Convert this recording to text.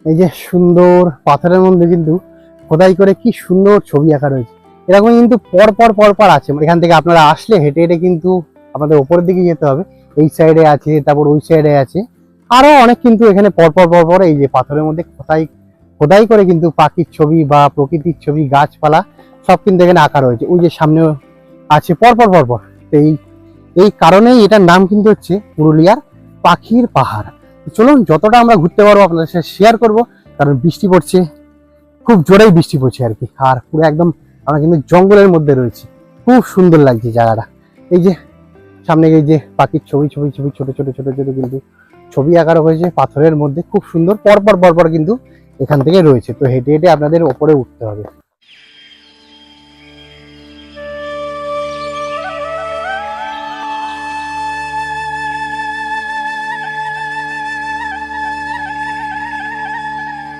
এই যে সুন্দর পাথরের মধ্যে কিন্তু খোদাই করে কি সুন্দর ছবি আঁকা রয়েছে। এরকম কিন্তু পর পর পর পর আছে। এখান থেকে আপনারা আসলে হেঁটে হেঁটে কিন্তু আমাদের উপরের দিকে যেতে হবে। এই সাইডে আছে, তারপর ওই সাইডে আছে, আরো অনেক কিন্তু এখানে পর পর পর পর এই যে পাথরের মধ্যে খোদাই খোদাই করে কিন্তু পাখির ছবি বা প্রকৃতির ছবি, গাছপালা সব কিন্তু এখানে আঁকা রয়েছে। ওই যে সামনে আছে পর পর পর পর। তো এই কারণেই এটার নাম কিন্তু হচ্ছে পুরুলিয়ার পাখির পাহাড়। চলুন যতটা আমরা ঘুরতে পারবো আপনাদের সাথে শেয়ার করবো, কারণ বৃষ্টি পড়ছে, খুব জোরেই বৃষ্টি পড়ছে আর কি। আর পুরো একদম আমরা কিন্তু জঙ্গলের মধ্যে রয়েছি, খুব সুন্দর লাগছে জায়গাটা। এই যে সামনে এই যে পাখির ছবি ছবি ছবি ছোট ছোট ছোট ছোট কিন্তু ছবি আঁকা হয়েছে পাথরের মধ্যে, খুব সুন্দর পরপর পরপর কিন্তু এখান থেকে রয়েছে। তো হেঁটে হেঁটে আপনাদের ওপরে উঠতে হবে।